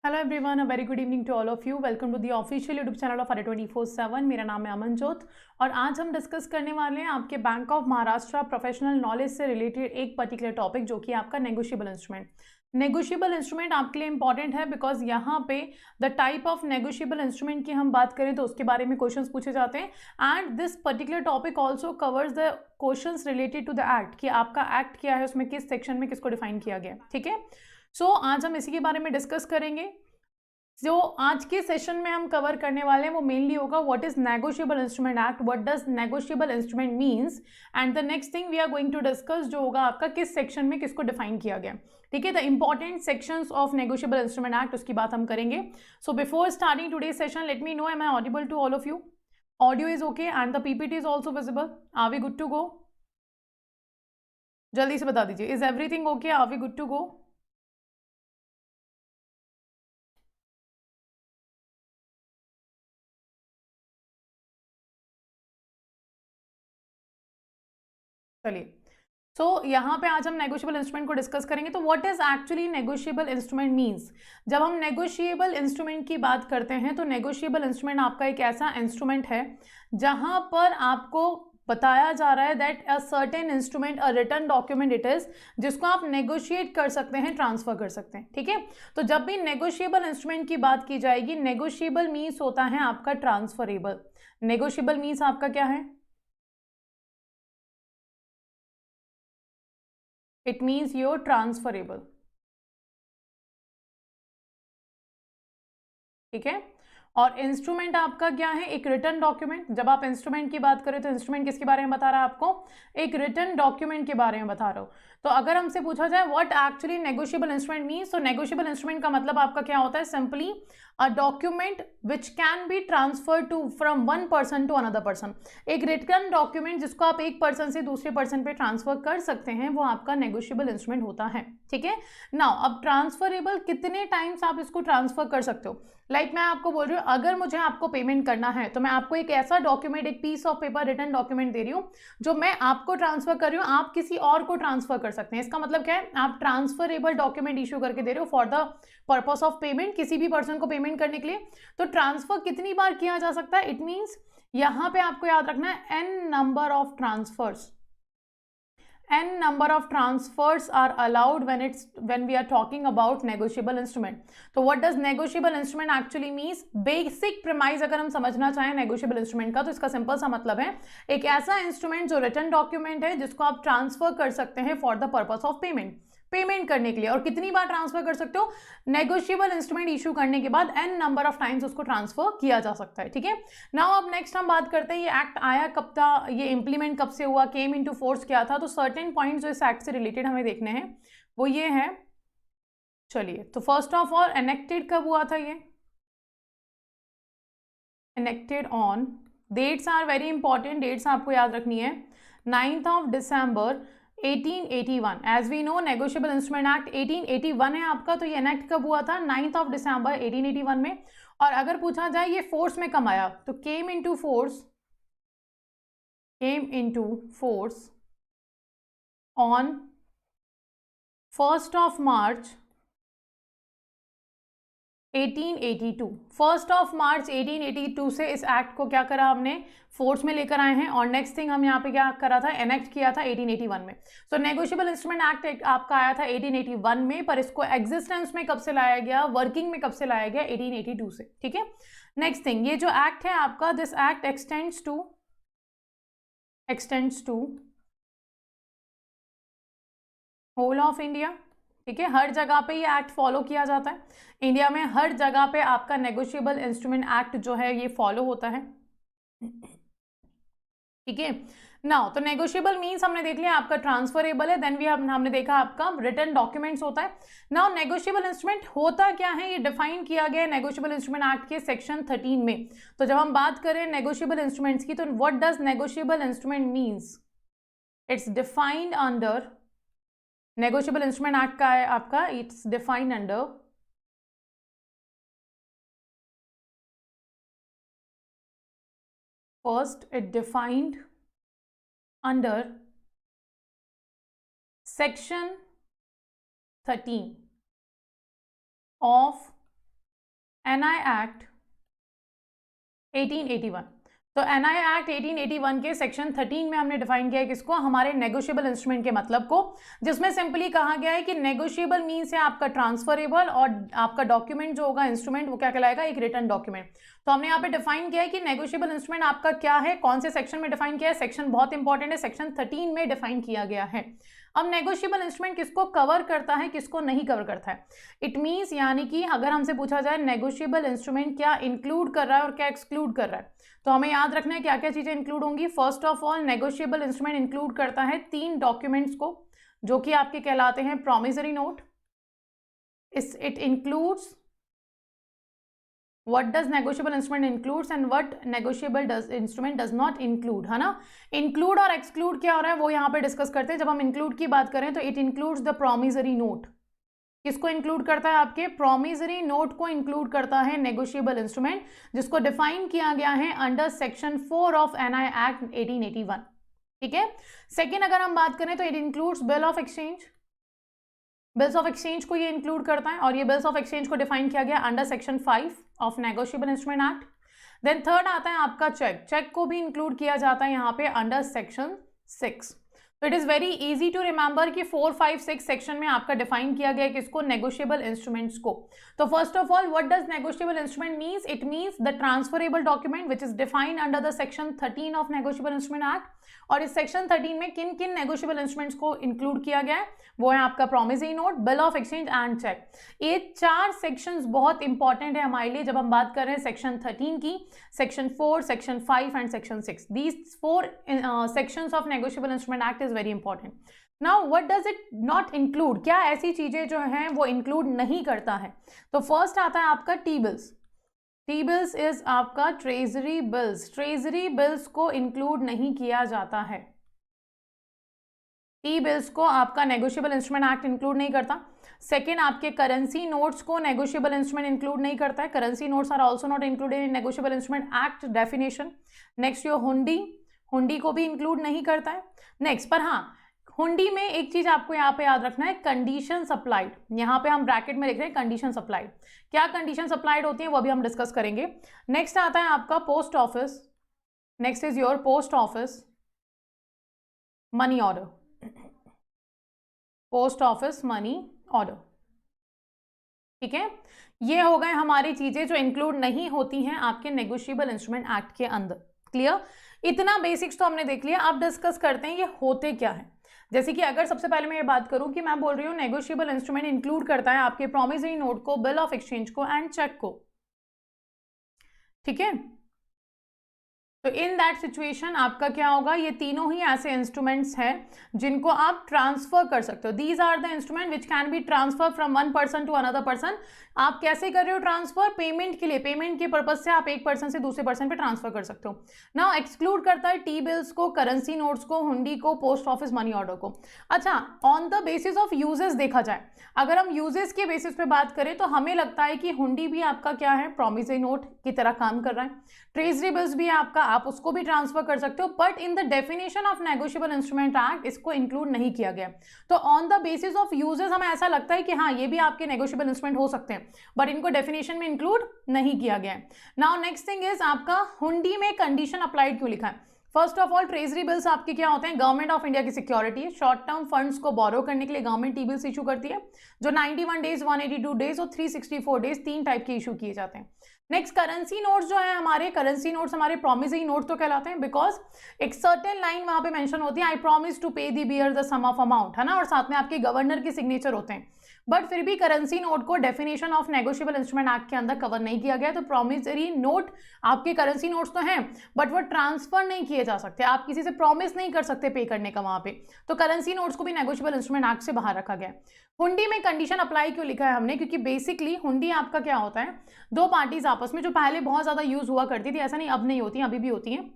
Hello everyone, a very good evening to all of you. Welcome to the official YouTube channel of Arya 24/7। मेरा नाम है अमनजोत और आज हम डिस्कस करने वाले हैं आपके bank of Maharashtra professional knowledge से रिलेटेड एक पर्टिकुलर टॉपिक जो कि आपका नेगोशिएबल इंस्ट्रूमेंट। नेगोशिएबल इंस्ट्रूमेंट आपके लिए इंपॉर्टेंट है बिकॉज यहाँ पे the type of negotiable instrument की हम बात करें तो उसके बारे में क्वेश्चंस पूछे जाते हैं and this particular topic also covers the questions related to the act कि आपका एक्ट क्या है, उसमें किस सेक्शन में किसको डिफाइन किया गया है। ठीक है, सो आज हम इसी के बारे में डिस्कस करेंगे। जो आज के सेशन में हम कवर करने वाले हैं वो मेनली होगा what is negotiable instrument act, what does negotiable instrument means and the next thing we are going to discuss जो होगा आपका किस सेक्शन में किसको डिफाइन किया गया। ठीक है, the important sections of negotiable instrument act उसकी बात हम करेंगे। So before starting today session let me know am I audible to all of you? Audio is okay and the PPT is also visible? Are we good to go? जल्दी से बता दीजिए, is everything okay? Are we good to go? चलिए, so यहाँ पे आज हम negotiable instrument को डिस्कस करेंगे। तो what is actually negotiable instrument means? जब हम नेगोशिएबल इंस्ट्रूमेंट की बात करते हैं तो नेगोशिएबल इंस्ट्रूमेंट आपका एक ऐसा इंस्ट्रूमेंट है जहां पर आपको बताया जा रहा है that a certain instrument, a written document it is, जिसको आप नेगोशिएट कर सकते हैं, ट्रांसफर कर सकते हैं। ठीक है, तो जब भी नेगोशिएबल इंस्ट्रूमेंट की बात की जाएगी, नेगोशिएबल मीन्स होता है आपका ट्रांसफरेबल। नेगोशिएबल मीन्स आपका क्या है? It means your transferable. ठीक है, और इंस्ट्रूमेंट आपका क्या है? एक रिटन डॉक्यूमेंट। जब आप इंस्ट्रूमेंट की बात करें तो इंस्ट्रूमेंट किसके बारे में बता रहा है आपको? एक रिटन डॉक्यूमेंट के बारे में बता रहा हूं। तो अगर हमसे पूछा जाए what actually negotiable instrument means, तो नेगोशिएबल इंस्ट्रूमेंट का मतलब आपका क्या होता है? Simply a document which can be transfer to from one person to another person. एक रिटन डॉक्यूमेंट जिसको आप एक पर्सन से दूसरे पर्सन पे ट्रांसफर कर सकते हैं, वो आपका नेगोशिएबल इंस्ट्रूमेंट होता है। ठीक है, नाउ अब ट्रांसफरेबल कितने टाइम्स आप इसको ट्रांसफर कर सकते हो? लाइक मैं आपको बोल रही हूँ, अगर मुझे आपको पेमेंट करना है तो मैं आपको एक ऐसा डॉक्यूमेंट, एक piece of paper, written document दे रही हूँ जो मैं आपको ट्रांसफर कर रही हूँ, आप किसी और को ट्रांसफर कर सकते हैं। इसका मतलब क्या है? आप ट्रांसफरेबल डॉक्यूमेंट इशू करके दे रहे हो for the purpose of payment, किसी भी पर्सन को पेमेंट करने के लिए। तो ट्रांसफर कितनी बार किया जा सकता है? इट मीन्स यहां पे आपको याद रखना है n number of transfers. n number of transfers are allowed when we are talking about negotiable instrument. तो what does negotiable instrument actually means? Basic premise अगर हम समझना चाहें negotiable instrument का तो इसका सिंपल सा मतलब है एक ऐसा इंस्ट्रूमेंट जो रिटन डॉक्यूमेंट है जिसको आप ट्रांसफर कर सकते हैं for the purpose of payment, payment करने के लिए। और कितनी बार ट्रांसफर कर सकते हो? नेगोशिएबल इंस्ट्रूमेंट इशू करने के बाद n नंबर ऑफ टाइम्स उसको ट्रांसफर किया जा सकता है। ठीक है, नाउ अब नेक्स्ट हम बात करते हैं ये एक्ट आया कब था, ये इंप्लीमेंट कब से हुआ, केम इनटू फोर्स क्या था। तो सर्टेन पॉइंट्स जो इस एक्ट से रिलेटेड हमें देखने हैं वो ये है। चलिए, तो फर्स्ट ऑफ ऑल एनेक्टेड कब हुआ था? ये enacted on, dates are very important, dates आपको याद रखनी है। 9th of December 1881। As we know negotiable instrument act 1881 है आपका, तो ये एनेक्ट कब हुआ था? 9th of December 1881 में। और अगर पूछा जाए ये फोर्स में कब आया, तो केम into force on 1st of March 1882। 1st of March 1882 से इस एक्ट को क्या करा हमने? फोर्स में लेकर आए हैं। और नेक्स्ट थिंग हम यहाँ पे क्या करा था? एनेक्ट किया था 1881 में। सो नेगोशिएबल इंस्ट्रूमेंट एक्ट आपका आया था 1881 में, पर इसको एग्जिस्टेंस में कब से लाया गया, वर्किंग में कब से लाया गया? 1882 से। ठीक है, नेक्स्ट थिंग, ये जो एक्ट है आपका, this act extends to whole of India. ठीक है, हर जगह पे ये एक्ट फॉलो किया जाता है। इंडिया में हर जगह पे आपका नेगोशिएबल इंस्ट्रूमेंट एक्ट जो है ये फॉलो होता है। ठीक है, नाउ तो नेगोशिएबल मींस हमने देख लिया आपका ट्रांसफरेबल है, देन हमने देखा आपका रिटन डॉक्यूमेंट्स होता है। नाउ नेगोशिएबल इंस्ट्रूमेंट होता क्या है, ये डिफाइन किया गया है नेगोशिएबल इंस्ट्रूमेंट एक्ट के सेक्शन 13 में। तो जब हम बात करें नेगोशिएबल इंस्ट्रूमेंट्स की, तो what does negotiable instrument means? It's defined under, negotiable instrument act का है आपका, it's defined under first, it defined under section 13 of NI act 1881। तो एनआई एक्ट 1881 के सेक्शन 13 में हमने डिफाइन किया है किसको, हमारे नेगोशिएबल इंस्ट्रूमेंट के मतलब को, जिसमें सिंपली कहा गया है कि नेगोशिएबल मीन्स है आपका ट्रांसफरेबल, और आपका डॉक्यूमेंट जो होगा इंस्ट्रूमेंट वो क्या कहलाएगा, एक रिटर्न डॉक्यूमेंट। तो हमने यहाँ पे डिफाइन किया है कि नेगोशिएबल इंस्ट्रूमेंट आपका क्या है, कौन से सेक्शन में डिफाइन किया है, सेक्शन बहुत इंपॉर्टेंट है, सेक्शन 13 में डिफाइन किया गया है। अब नेगोशिएबल इंस्ट्रूमेंट किसको कवर करता है, किसको नहीं कवर करता है, इट मीन्स यानी कि अगर हमसे पूछा जाए नेगोशिएबल इंस्ट्रूमेंट क्या इंक्लूड कर रहा है और क्या एक्सक्लूड कर रहा है, तो हमें याद रखना है क्या क्या चीजें इंक्लूड होंगी। First of all negotiable instrument include करता है 3 डॉक्यूमेंट्स को, जो कि आपके कहलाते हैं promissory note, it includes what does negotiable instrument includes and what negotiable instrument does not include, है ना। include और exclude क्या हो रहा है वो यहाँ पे डिस्कस करते हैं। जब हम include की बात करें तो it includes the promissory note, किसको इंक्लूड करता है, आपके प्रॉमिसरी नोट को इंक्लूड करता है नेगोशिएबल इंस्ट्रूमेंट, जिसको डिफाइन किया गया है under section 4 of NI act 1881। ठीक है। सेकेंड अगर हम बात करें तो it includes bill of exchange, bills of exchange को ये इंक्लूड करता है, और ये बिल्स ऑफ एक्सचेंज को डिफाइन किया गया under section 5 of negotiable instrument act. Then third आता है आपका चेक, चेक को भी इंक्लूड किया जाता है यहाँ पे अंडर सेक्शन 6। तो it is very easy to remember कि 4, 5, 6 सेक्शन में आपका डिफाइन किया गया है किसको, नेगोशिएबल इंस्ट्रूमेंट्स को। तो first of all what does negotiable instrument means, it means the transferable document which is defined under the section 13 of negotiable instrument act. और इस सेक्शन 13 में किन किन नेगोशिएबल इंस्ट्रूमेंट्स को इंक्लूड किया गया है, वो है आपका promissory note, bill of exchange and cheque. ये 4 सेक्शंस बहुत इंपॉर्टेंट है हमारे लिए जब हम बात कर रहे हैं सेक्शन 13 की, section 4, section 5 and section 6। These 4 sections of negotiable instrument act is very important. Now what does it not include, क्या ऐसी चीजें जो हैं वो इंक्लूड नहीं करता है। तो फर्स्ट आता है आपका T bills. T bills is आपका ट्रेजरी बिल्स, ट्रेजरी बिल्स को इंक्लूड नहीं किया जाता है। टी बिल्स को आपका नेगोशिएबल इंस्ट्रूमेंट एक्ट इंक्लूड नहीं करता। सेकेंड आपके करेंसी नोट्स को नेगोशिएबल इंस्ट्रूमेंट इंक्लूड नहीं करता है, currency notes are also not included in negotiable instrument act definition. Next your hundi, hundi को भी इंक्लूड नहीं करता है। नेक्स्ट पर हाँ, हुंडी में एक चीज आपको यहाँ पे याद रखना है, कंडीशन सप्लाइड, यहाँ पे हम ब्रैकेट में लिख रहे हैं कंडीशन सप्लाइड। क्या कंडीशन सप्लाइड होती है वो भी हम डिस्कस करेंगे। नेक्स्ट आता है आपका post office, next is your post office money order, post office money order. ठीक है, ये हो गए हमारी चीजें जो इंक्लूड नहीं होती हैं आपके नेगोशिएबल इंस्ट्रूमेंट एक्ट के अंदर। क्लियर, इतना बेसिक्स तो हमने देख लिया। अब डिस्कस करते हैं ये होते क्या है। जैसे कि अगर सबसे पहले मैं ये बात करूं कि मैं बोल रही हूँ नेगोशिएबल इंस्ट्रूमेंट इंक्लूड करता है आपके प्रॉमिसरी नोट को, बिल ऑफ एक्सचेंज को एंड चेक को। ठीक है, तो इन दैट सिचुएशन आपका क्या होगा, ये तीनों ही ऐसे इंस्ट्रूमेंट्स हैं जिनको आप ट्रांसफर कर सकते हो। These are the instrument which can be transfer from one person to another person. आप कैसे कर रहे हो ट्रांसफर, पेमेंट के लिए, पेमेंट के पर्पज से आप एक पर्सन से दूसरे पर्सन पे ट्रांसफर कर सकते हो। नाउ एक्सक्लूड करता है टी बिल्स को, करेंसी नोट्स को, हुंडी को, पोस्ट ऑफिस मनी ऑर्डर को। अच्छा, on the basis of uses देखा जाए, अगर हम यूजेस के बेसिस पे बात करें तो हमें लगता है कि हुंडी भी आपका क्या है, प्रॉमिसरी नोट की तरह काम कर रहा है। ट्रेजरी बिल्स भी आपका, आप उसको भी ट्रांसफर कर सकते हो, but in the definition of negotiable instrument act इसको इंक्लूड नहीं किया गया। तो on the basis of uses हमें ऐसा लगता है कि हाँ ये भी आपके नेगोशिएबल इंस्ट्रूमेंट हो सकते हैं, बट इनको डेफिनेशन में इंक्लूड नहीं किया गया है। नाउ नेक्स्ट थिंग इज आपका हुंडी में कंडीशन अप्लाइड क्यों लिखा है। First of all treasury bills आपके क्या होते हैं, गवर्नमेंट ऑफ इंडिया की सिक्योरिटी है। शॉर्ट टर्म फंड्स को बोरो करने के लिए गवर्नमेंट टी बिल्स इशू करती है, जो 91 डेज, 182 डेज और 364 डेज 3 टाइप के इशू किए जाते हैं। नेक्स्ट करेंसी नोट्स जो है हमारे, करेंसी नोट्स हमारे प्रॉमिसरी नोट तो कहलाते हैं, बिकॉज एक सर्टेन लाइन वहां पे मेंशन होती है, आई promise to pay the bearer the sum of amount, है ना, और साथ में आपके गवर्नर की सिग्नेचर होते हैं। बट फिर भी करेंसी नोट को definition of negotiable instrument act के अंदर कवर नहीं किया गया। तो प्रॉमिसरी नोट आपके करेंसी नोट्स तो हैं, बट वो ट्रांसफर नहीं किए जा सकते, आप किसी से प्रॉमिस नहीं कर सकते पे करने का वहां पे। तो करेंसी नोट्स को भी नेगोशिएबल इंस्ट्रूमेंट एक्ट से बाहर रखा गया। हुंडी में कंडीशन अप्लाई क्यों लिखा है हमने, क्योंकि बेसिकली हुंडी आपका क्या होता है, दो पार्टीज आपस में, जो पहले बहुत ज्यादा यूज हुआ करती थी, ऐसा नहीं अब नहीं होती, अभी भी होती है,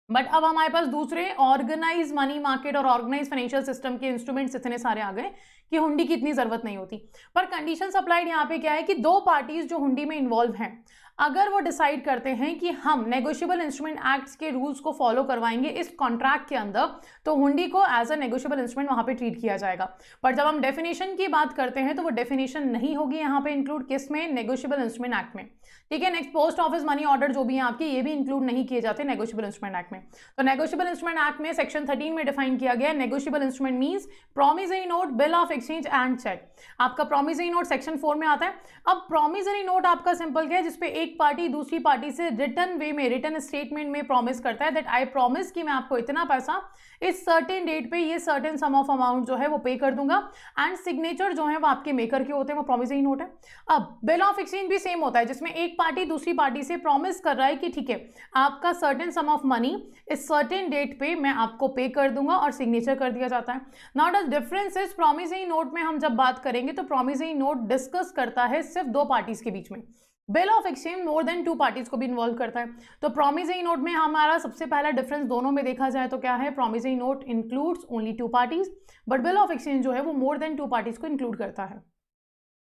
बट अब हमारे पास दूसरे ऑर्गेनाइज मनी मार्केट और ऑर्गेनाइज फाइनेंशियल सिस्टम के इंस्ट्रूमेंट्स इतने सारे आ गए कि हुंडी की इतनी जरूरत नहीं होती। पर कंडीशन अप्लाइड यहाँ पे क्या है कि दो पार्टीज जो हुंडी में इन्वॉल्व हैं, अगर वो डिसाइड करते हैं कि हम नेगोशिएबल इंस्ट्रूमेंट एक्ट्स के रूल्स को फॉलो करवाएंगे इस कॉन्ट्रैक्ट के अंदर, तो हुंडी को एज अ नेगोशिएबल इंस्ट्रूमेंट वहां पे ट्रीट किया जाएगा। पर जब हम डेफिनेशन की बात करते हैं तो वो डेफिनेशन नहीं होगी यहाँ पे इंक्लूड, किसमें? नेगोशिएबल इंस्ट्रूमेंट एक्ट में। ठीक है, next post office money order जो भी है आपके, ये भी इंक्लूड नहीं किए जाते नेगोशिएबल इंस्ट्रूमेंट एक्ट में। तो नेगोशिएबल इंस्ट्रूमेंट एक्ट में सेक्शन 13 में डिफाइन किया गया, negotiable instrument means promissory note, bill of exchange and cheque. आपका प्रॉमिसरी नोट सेक्शन 4 में आता है। अब प्रॉमिसरी नोट आपका सिंपल क्या है, जिसपे एक पार्टी दूसरी पार्टी से रिटन वे में, रिटन स्टेटमेंट में प्रॉमिस करता है दैट आई प्रॉमिस कि मैं आपको इतना पैसा इस सर्टेन डेट पे ये सर्टेन सम ऑफ अमाउंट जो है वो पे कर दूंगा, एंड सिग्नेचर जो है वो आपके मेकर के होते हैं, वो प्रॉमिसरी नोट है। अब बिल ऑफ एक्सचेंज भी सेम होता है, जिसमें एक पार्टी दूसरी पार्टी से प्रॉमिस कर रहा है कि ठीक है आपका सर्टेन सम ऑफ मनी इस सर्टेन डेट पे मैं आपको पे कर दूंगा, और सिग्नेचर कर दिया जाता है। Now the difference is, promissory note में हम जब बात करेंगे तो प्रॉमिसरी नोट डिस्कस करता है सिर्फ दो पार्टीज के बीच में, bill of exchange more than two parties को भी इन्वॉल्व करता है। तो प्रॉमिसरी नोट में हमारा सबसे पहला डिफरेंस दोनों में देखा जाए तो क्या है, promissory note includes only two parties, but bill of exchange जो है वो मोर देन टू पार्टीज को इंक्लूड करता है।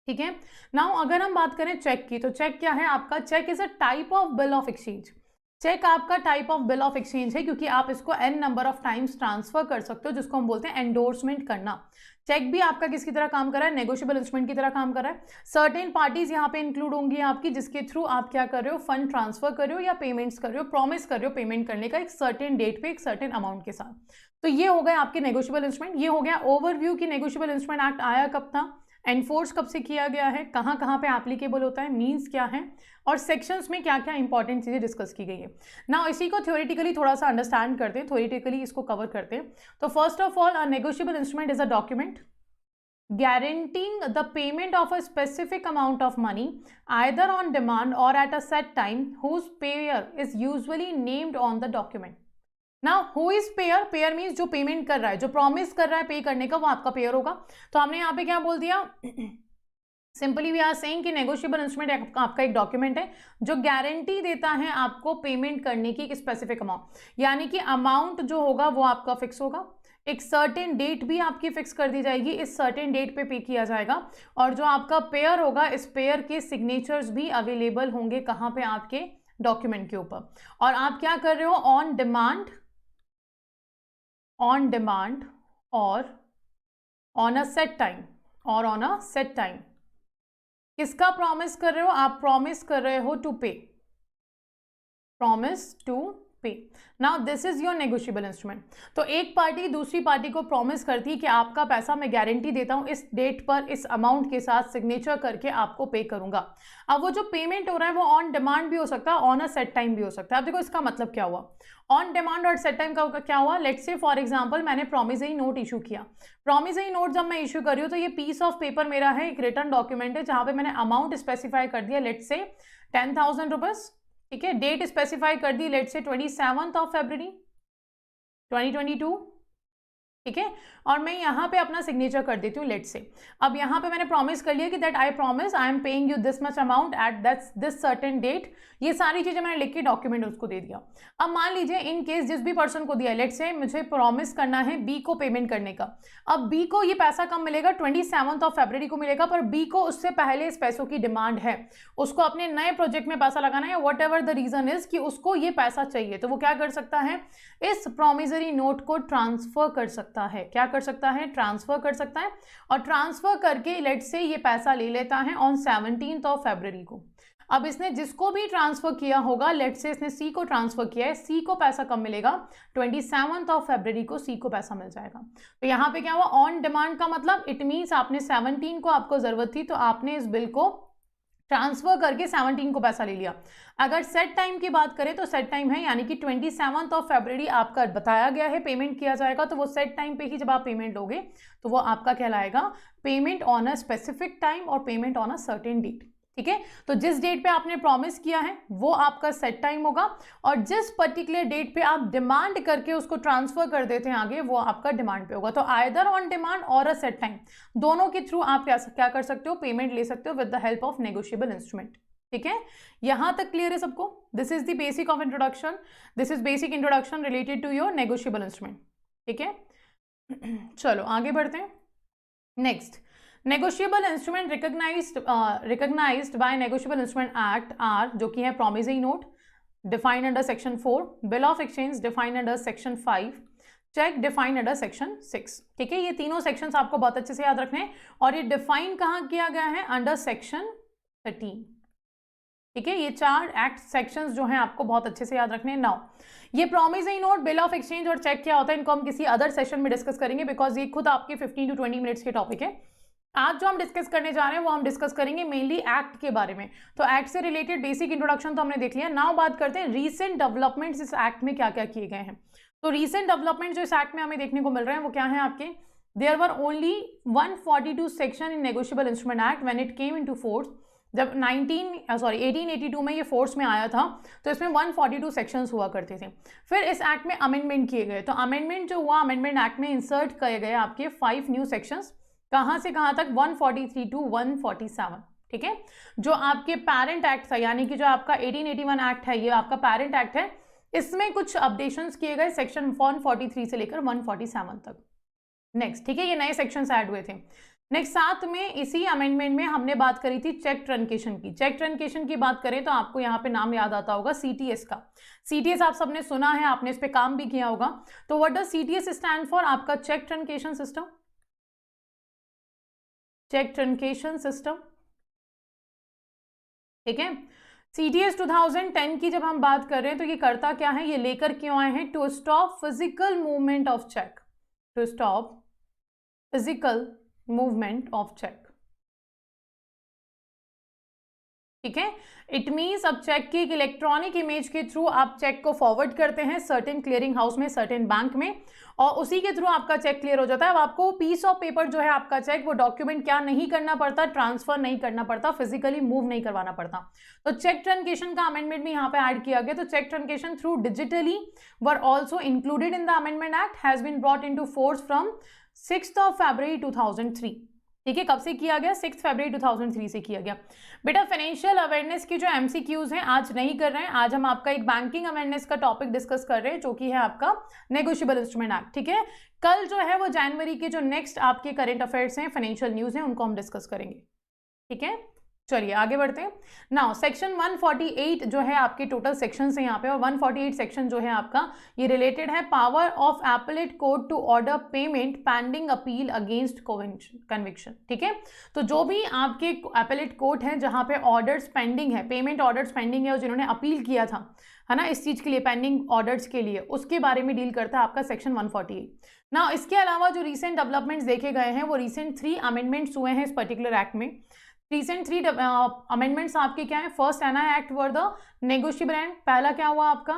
ठीक है, नाउ अगर हम बात करें चेक की, तो चेक क्या है आपका? Cheque is a type of bill of exchange. Cheque आपका type of bill of exchange है, क्योंकि आप इसको n number of times transfer कर सकते हो, जिसको हम बोलते हैं एंडोर्समेंट करना। चेक भी आपका किसकी तरह काम कर रहा है? नेगोशिएबल इंस्ट्रूमेंट की तरह काम कर रहा है। सर्टेन पार्टीज यहाँ पे इंक्लूड होंगी आपकी, जिसके थ्रू आप क्या कर रहे हो, फंड ट्रांसफर कर रहे हो या पेमेंट्स कर रहे हो, प्रॉमिस कर रहे हो पेमेंट करने का एक सर्टेन डेट पे एक सर्टेन अमाउंट के साथ। तो ये हो गए आपके नेगोशिएबल इंस्ट्रूमेंट। ये हो गया ओवरव्यू कि नेगोशिएबल इंस्ट्रूमेंट एक्ट आया कब था, एनफोर्स कब से किया गया है, कहाँ कहाँ पे एप्लीकेबल होता है, मीन्स क्या है, और सेक्शंस में क्या क्या इंपॉर्टेंट चीज़ें डिस्कस की गई है। ना इसी को थ्योरेटिकली थोड़ा सा अंडरस्टैंड करते हैं, थ्योरेटिकली इसको कवर करते हैं। तो first of all, a negotiable instrument is a document guaranteeing the payment of a specific amount of money either on demand or at a set time, whose payer is usually named on the document. Now who is payer? Payer means जो payment कर रहा है, जो promise कर रहा है पे करने का, वो आपका पेयर होगा। तो हमने यहाँ पे क्या बोल दिया, सिंपली वी आर सेइंग कि नेगोशिएबल इंस्ट्रूमेंट आपका एक डॉक्यूमेंट है जो गारंटी देता है आपको पेमेंट करने की एक स्पेसिफिक अमाउंट, यानी कि अमाउंट जो होगा वो आपका फिक्स होगा, एक सर्टेन डेट भी आपकी फिक्स कर दी जाएगी, इस सर्टेन डेट पे किया जाएगा, और जो आपका पेयर होगा इस पेयर के सिग्नेचर्स भी अवेलेबल होंगे कहाँ पे, आपके डॉक्यूमेंट के ऊपर। और आप क्या कर रहे हो, ऑन डिमांड और ऑन अ सेट टाइम, किसका प्रॉमिस कर रहे हो आप? प्रॉमिस कर रहे हो टू पे, प्रॉमिस टू पे। Now this is your negotiable instrument. तो एक पार्टी दूसरी पार्टी को प्रॉमिस करती है कि आपका पैसा मैं गारंटी देता हूं इस डेट पर इस अमाउंट के साथ सिग्नेचर करके आपको पे करूंगा। अब वो जो पेमेंट हो रहा है वो ऑन डिमांड भी हो सकता है, ऑन अ सेट टाइम भी हो सकता है। अब देखो इसका मतलब क्या हुआ, ऑन डिमांड और सेट टाइम का क्या हुआ। लेट्स से फॉर एग्जांपल मैंने प्रॉमिसरी नोट इशू किया। प्रॉमिसरी नोट जब मैं इशू कर रही हूँ तो ये पीस ऑफ पेपर मेरा है, एक रिटर्न डॉक्यूमेंट है जहां पे मैंने अमाउंट स्पेसिफाई कर दिया, लेट्स से 10,000 रुपीज। ठीक है, डेट स्पेसिफाई कर दी, लेट्स से 27 फरवरी 2022। ठीक है, और मैं यहाँ पे अपना सिग्नेचर कर देती हूँ लेट्स से। अब यहाँ पे मैंने प्रॉमिस कर लिया कि that I promise I am paying you this much amount at this certain date. ये सारी चीजें मैंने लिख के डॉक्यूमेंट उसको दे दिया। अब मान लीजिए इन केस जिस भी पर्सन को दिया, लेट्स से मुझे प्रॉमिस करना है बी को पेमेंट करने का। अब बी को ये पैसा कब मिलेगा, 27 फरवरी को मिलेगा, पर बी को उससे पहले इस पैसों की डिमांड है, उसको अपने नए प्रोजेक्ट में पैसा लगाना है, whatever the reason is कि उसको ये पैसा चाहिए। तो वो क्या कर सकता है, इस प्रॉमिसरी नोट को ट्रांसफर कर सकता है। क्या कर सकता है, ट्रांसफर कर सकता है, और ट्रांसफर करके लेट्स से ये पैसा ले लेता है ऑन 17 फरवरी को। अब इसने जिसको भी ट्रांसफर किया होगा, लेट्स से इसने सी को ट्रांसफर किया है, सी को पैसा कब मिलेगा, 27 फरवरी को सी को पैसा मिल जाएगा। तो यहाँ पे क्या हुआ, ऑन डिमांड का मतलब इट मीन्स आपने 17 को आपको जरूरत थी तो आपने इस बिल को ट्रांसफर करके 17 को पैसा ले लिया। अगर सेट टाइम की बात करें तो सेट टाइम है, यानी कि 27 फरवरी आपका बताया गया है पेमेंट किया जाएगा, तो वो सेट टाइम पे ही जब आप पेमेंट लोगे तो वो आपका कहलाएगा payment on a specific time और payment on a certain date. ठीक है, तो जिस डेट पे आपने प्रॉमिस किया है वो आपका सेट टाइम होगा, और जिस पर्टिकुलर डेट पे आप डिमांड करके उसको ट्रांसफर कर देते हैं आगे, वो आपका डिमांड पे होगा। तो आइदर ऑन डिमांड और अ सेट टाइम, दोनों के थ्रू आप क्या कर सकते हो, पेमेंट ले सकते हो with the help of negotiable instrument. ठीक है, यहां तक क्लियर है सबको। This is the basic of introduction, this is basic introduction related to your negotiable instrument. ठीक है, चलो आगे बढ़ते हैं। Next, negotiable instrument recognized by negotiable instrument act are, जो कि है promissory note defined under section 4, bill of exchange defined under section 5, cheque defined under section 6। ठीक है, ये तीनों सेक्शंस आपको बहुत अच्छे से याद रखने हैं और ये डिफाइन कहाँ किया गया है? Under section 13। ठीक है, ये 4 एक्ट सेक्शंस जो हैं आपको बहुत अच्छे से याद रखने हैं। नाउ ये promissory note, bill of exchange और चेक क्या होता है, इनको हम किसी अदर सेशन में डिस्कस करेंगे, बिकॉज ये खुद आपके 15 to 20 मिनट्स के टॉपिक है। आज जो हम डिस्कस करने जा रहे हैं वो हम डिस्कस करेंगे मेनली एक्ट के बारे में। तो एक्ट से रिलेटेड बेसिक इंट्रोडक्शन तो हमने देख लिया। नाउ बात करते हैं रीसेंट डेवलपमेंट्स इस एक्ट में क्या क्या किए गए हैं। तो रीसेंट डेवलपमेंट जो इस एक्ट में हमें देखने को मिल रहे हैं वो क्या है आपके? There were only 142 section in negotiable instrument act when it came into force. जब 1882 में ये फोर्स में आया था तो इसमें 142 सेक्शंस हुआ करते थे। फिर इस एक्ट में अमेंडमेंट किए गए, तो अमेंडमेंट जो हुआ, अमेंडमेंट एक्ट में इंसर्ट किए गए आपके 5 न्यू सेक्शंस। कहाँ से कहाँ तक? 143 to 147। ठीक है, जो आपके पेरेंट एक्ट था, यानी कि जो आपका 1881 एक्ट है, ये आपका पेरेंट एक्ट है, इसमें कुछ अपडेशंस किए गए सेक्शन 143 से लेकर 147 तक। नेक्स्ट, ठीक है, ये नए सेक्शंस ऐड हुए थे। नेक्स्ट, साथ में इसी अमेंडमेंट में हमने बात करी थी चेक ट्रंकेशन की। चेक ट्रंकेशन की बात करें तो आपको यहाँ पे नाम याद आता होगा CTS का। CTS आप सबने सुना है, आपने इस पे काम भी किया होगा। तो what does CTS stand for? आपका cheque truncation system, cheque truncation system. ठीक है, CTS 2010 की जब हम बात कर रहे हैं तो ये करता क्या है, ये लेकर क्यों आए हैं? To stop physical movement of cheque, to stop physical movement of cheque. ठीक है, इट मीन्स अब चेक की एक इलेक्ट्रॉनिक इमेज के थ्रू आप चेक को फॉरवर्ड करते हैं सर्टेन क्लियरिंग हाउस में, सर्टेन बैंक में, और उसी के थ्रू आपका चेक क्लियर हो जाता है। अब आपको पीस ऑफ पेपर जो है आपका चेक, वो डॉक्यूमेंट क्या नहीं करना पड़ता, ट्रांसफर नहीं करना पड़ता, फिजिकली मूव नहीं करवाना पड़ता। तो चेक ट्रंकेशन का अमेंडमेंट भी यहाँ पे ऐड किया गया। तो cheque truncation through digitally were also included in the amendment act, has been brought into force from 6 February 2003। ठीक है, कब से किया गया? 6 फरवरी 2003 से किया गया। बेटा फाइनेंशियल अवेयरनेस की जो MCQs हैं आज नहीं कर रहे हैं, आज हम आपका एक बैंकिंग अवेयरनेस का टॉपिक डिस्कस कर रहे हैं जो कि है आपका नेगोशिएबल इंस्ट्रूमेंट एक्ट। ठीक है, कल जो है वो जनवरी के जो नेक्स्ट आपके करंट अफेयर्स हैं, फाइनेंशियल न्यूज हैं, उनको हम डिस्कस करेंगे। ठीक है, चलिए आगे बढ़ते हैं। नाउ सेक्शन 148 जो है आपके टोटल सेक्शन है यहाँ पे, और 148 सेक्शन जो है आपका ये रिलेटेड है power of appellate court to order payment pending appeal against conviction. ठीक है, तो जो भी आपके एपेलेट कोर्ट है जहाँ पे ऑर्डर्स पेंडिंग है, पेमेंट ऑर्डर्स पेंडिंग है, और जिन्होंने अपील किया था, है ना, इस चीज के लिए, पेंडिंग ऑर्डर्स के लिए, उसके बारे में डील करता है आपका सेक्शन 148। नाउ इसके अलावा जो रिसेंट डेवलपमेंट्स देखे गए हैं वो रिसेंट 3 अमेंडमेंट्स हुए हैं इस पर्टिकुलर एक्ट में। रिसेंट 3 अमेंडमेंट्स आपके क्या है? First NI act were the negotiable and, पहला क्या हुआ आपका?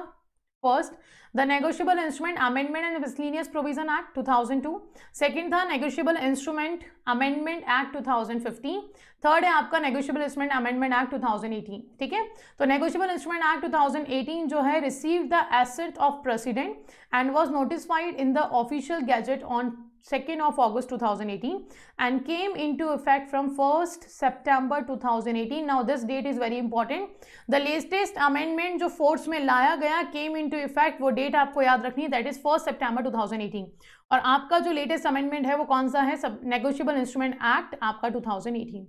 First the negotiable instrument amendment and miscellaneous provision act 2002। Second था negotiable instrument amendment act 2015। Third है आपका नेगोशिएबल इंस्ट्रूमेंट अमेंडमेंट एक्ट 2018। ठीक है, तो नेगोशिएबल इंस्ट्रूमेंट एक्ट 2018 जो है receive the asset of president and was notified in the official gazette on 2nd of August 2018 and came into effect from 1st September 2018. Now this date is very important. The latest amendment जो force में लाया गया came into effect, वो date आपको याद रखनी है, that is 1st September 2018। और आपका जो लेटेस्ट अमेंडमेंट है वो कौन सा है? सब नेगोशिएबल इंस्ट्रूमेंट एक्ट आपका 2018।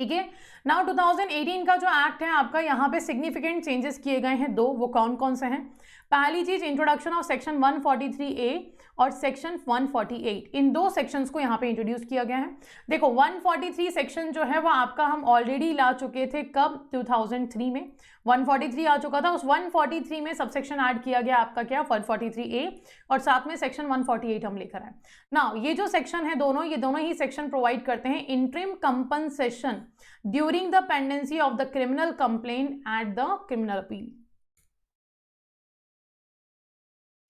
ठीक है, नाउ 2018 का जो एक्ट है आपका, यहाँ पे सिग्निफिकेंट चेंजेस किए गए हैं 2, वो कौन कौन से हैं? पहली चीज, इंट्रोडक्शन ऑफ सेक्शन 143A और सेक्शन 148, इन 2 सेक्शंस को यहाँ पे इंट्रोड्यूस किया गया है। देखो 143 सेक्शन जो है वो आपका हम ऑलरेडी ला चुके थे, कब? 2003 में 143 आ चुका था। उस 143 में सबसेक्शन ऐड किया गया आपका क्या? 143A, और साथ में सेक्शन 148 हम लेकर आए। नाउ ये जो सेक्शन है दोनों, ये दोनों ही सेक्शन प्रोवाइड करते हैं interim compensation during the pendency of the criminal complaint at the criminal appeal.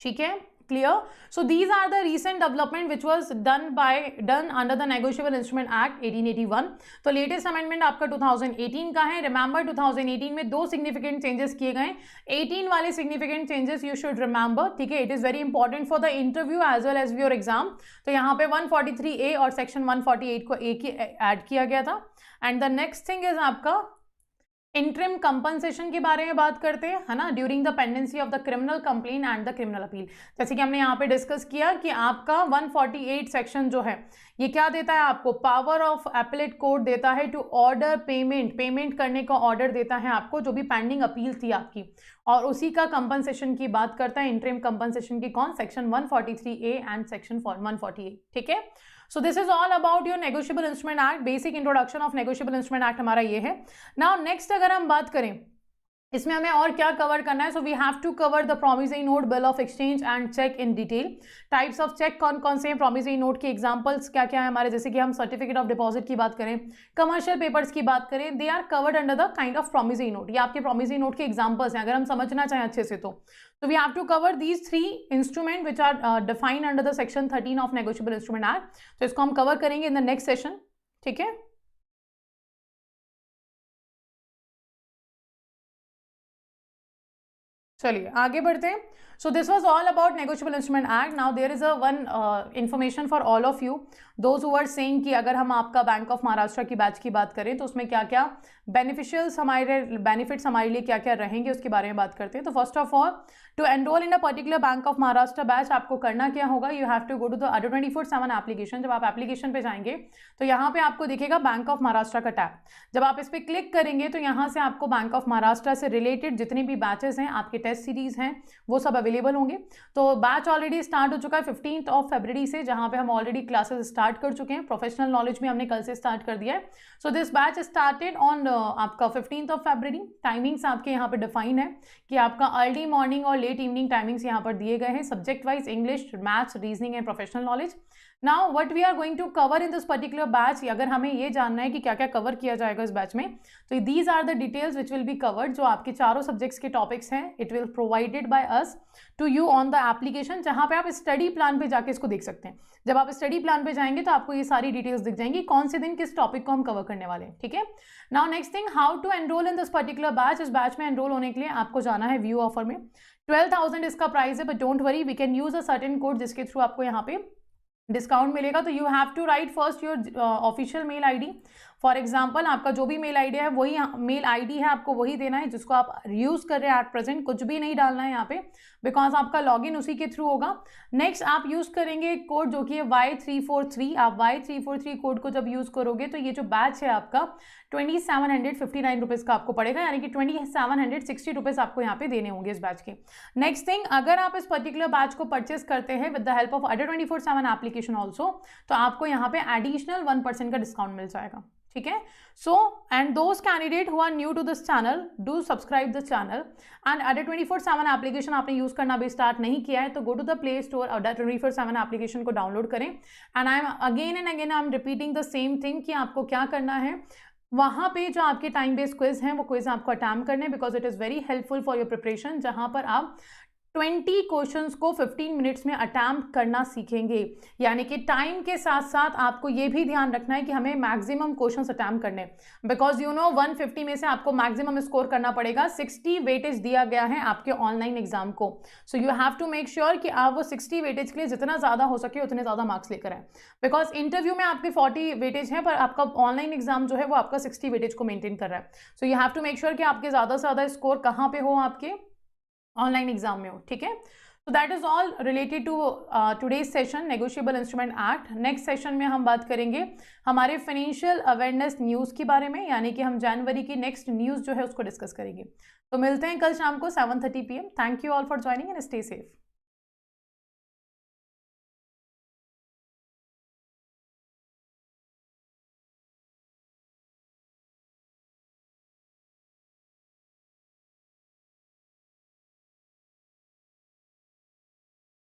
ठीक है, clear? So these are the recent development which was done under the Negotiable Instrument Act 1881. तो latest amendment आपका 2018 का है। Remember 2018 में 2 significant changes किए गए। 18 वाले significant changes you should remember. ठीक है, it is very important for the interview as well as your exam. तो यहाँ पे 143A और सेक्शन 148 को एक ही ऐड किया गया था। And the next thing is आपका इंटरिम कंपनसेशन के बारे में बात करते हैं, है ना, during the pendency of the criminal complain and the criminal appeal. जैसे कि हमने यहाँ पे डिस्कस किया कि आपका 148 सेक्शन जो है ये क्या देता है आपको, पावर ऑफ एपेलेट कोर्ट देता है टू ऑर्डर पेमेंट करने का ऑर्डर देता है आपको, जो भी पेंडिंग अपील थी आपकी, और उसी का कंपनसेशन की बात करता है इंटरिम कंपनसेशन की, कौन, सेक्शन 143A एंड सेक्शन 148, ठीक है। So this is all about your negotiable instrument act, basic introduction of negotiable instrument act हमारा ये है। नाउ नेक्स्ट अगर हम बात करें इसमें हमें और क्या कवर करना है, so we have to cover the promissory note, bill of exchange and cheque in detail. Types of cheque कौन कौन से हैं, प्रॉमिसरी नोट के एग्जांपल्स क्या क्या है हमारे, जैसे कि हम सर्टिफिकेट ऑफ डिपॉजिट की बात करें, कमर्शियल पेपर्स की बात करें, they are covered under the kind of promissory note. ये आपके प्रॉमिसरी नोट के एग्जांपल्स हैं अगर हम समझना चाहें अच्छे से तो we have to cover these 3 instrument which are defined under the section 13 of negotiable instrument act. तो इसको हम कवर करेंगे इन द नेक्स्ट सेशन, ठीक है। चलिए आगे बढ़ते हैं। So this was all about negotiable instrument act. Now there is a one information for all of you those who are saying कि अगर हम आपका बैंक ऑफ महाराष्ट्र की बैच की बात करें तो उसमें क्या क्या बेनिफिशियल्स बेनिफिट्स हमारे लिए क्या क्या रहेंगे उसके बारे में बात करते हैं। तो first of all, to enroll in a particular bank of Maharashtra batch आपको करना क्या होगा, you have to go to the Adda 24/7 application. जब आप एप्लीकेशन पे जाएंगे तो यहाँ पे आपको दिखेगा बैंक ऑफ महाराष्ट्र का टैब। जब आप इस पर क्लिक करेंगे तो यहाँ से आपको बैंक ऑफ महाराष्ट्र से रिलेटेड जितने भी बैचेस हैं, आपके टेस्ट सीरीज हैं, वो सब अवेलेबल होंगे। तो बैच ऑलरेडी स्टार्ट हो चुका है 15 फरवरी से, जहाँ पे हम ऑलरेडी क्लासेस स्टार्ट कर चुके हैं। प्रोफेशनल नॉलेज भी हमने कल से स्टार्ट कर दिया है। So this batch started on आपका 15 फरवरी। टाइमिंग्स आपके यहाँ पे डिफाइन है कि आपका अर्ली मॉर्निंग और लेट इवनिंग टाइमिंग्स यहाँ पर दिए गए हैं, subject wise English, maths, reasoning and professional knowledge. Now what we are going to cover in this particular batch, अगर हमें ये जानना है कि क्या क्या कवर किया जाएगा इस बैच में, तो these are the details which will be covered. जो आपके चारों सब्जेक्ट्स के टॉपिक्स हैं, it will provided by us to you on the application, जहाँ पे आप स्टडी प्लान पे जाके इसको देख सकते हैं। जब आप स्टडी प्लान पे जाएंगे तो आपको ये सारी डिटेल्स दिख जाएंगी कौन से दिन किस टॉपिक को हम कवर करने वाले हैं, ठीक है। Now next thing, how to enroll in this particular batch. इस बैच में एनरोल होने के लिए आपको जाना है व्यू ऑफर में। 12,000 इसका प्राइस है, but don't worry, we can use a certain code जिसके थ्रू आपको यहाँ पे डिस्काउंट मिलेगा। तो you have to write first your official mail ID. For example आपका जो भी मेल आईडी है वही मेल आईडी है, आपको वही देना है जिसको आप यूज़ कर रहे हैं एट प्रेजेंट। कुछ भी नहीं डालना है यहाँ पे, बिकॉज आपका लॉगिन उसी के थ्रू होगा। नेक्स्ट आप यूज़ करेंगे एक कोड जो कि है Y343। आप Y343 कोड को जब यूज़ करोगे तो ये जो बैच है आपका 2759 रुपीज़ का आपको पड़ेगा, यानी कि 2760 रुपीज़ आपको यहाँ पे देने होंगे इस बैच के। नेक्स्ट थिंग, अगर आप इस पर्टिकुलर बैच को परचेस करते हैं with the help of order 24/7 application also, तो आपको यहाँ पे एडिशनल 1% का डिस्काउंट मिल जाएगा, ठीक है। So and those candidate who are new to this channel, do subscribe this channel. And Adda 24/7 application आपने यूज करना भी स्टार्ट नहीं किया है तो go to the play store, Adda 24/7 application को डाउनलोड करें। And I am again and again I am repeating the same thing कि आपको क्या करना है, वहाँ पे जो आपके टाइम बेस्ड क्विज हैं वो क्विज आपको अटैम्प्ट करने, because it is very helpful for your preparation, जहाँ पर आप 20 क्वेश्चंस को 15 मिनट्स में अटैम्प्ट करना सीखेंगे। यानी कि टाइम के साथ साथ आपको ये भी ध्यान रखना है कि हमें मैक्सिमम क्वेश्चंस अटैम्प्ट करने, बिकॉज यू नो 150 में से आपको मैक्सिमम स्कोर करना पड़ेगा। 60 वेटेज दिया गया है आपके ऑनलाइन एग्जाम को। So you have to make sure कि आप वो 60 वेटेज के लिए जितना ज़्यादा हो सके उतने ज़्यादा मार्क्स लेकर आए, बिकॉज इंटरव्यू में आपके 40 वेटेज है पर आपका ऑनलाइन एग्जाम जो है वो आपका 60 वेटेज को मेंटेन कर रहा है। So you have to make sure कि आपके ज़्यादा से ज़्यादा स्कोर कहाँ पे हो, आपके ऑनलाइन एग्जाम में हो, ठीक है। तो that is all related to today's session negotiable instrument act. Next session में हम बात करेंगे हमारे फाइनेंशियल अवेयरनेस न्यूज़ के बारे में, यानी कि हम जनवरी की नेक्स्ट न्यूज़ जो है उसको डिस्कस करेंगे। तो मिलते हैं कल शाम को 7:30 PM। Thank you all for joining and stay safe.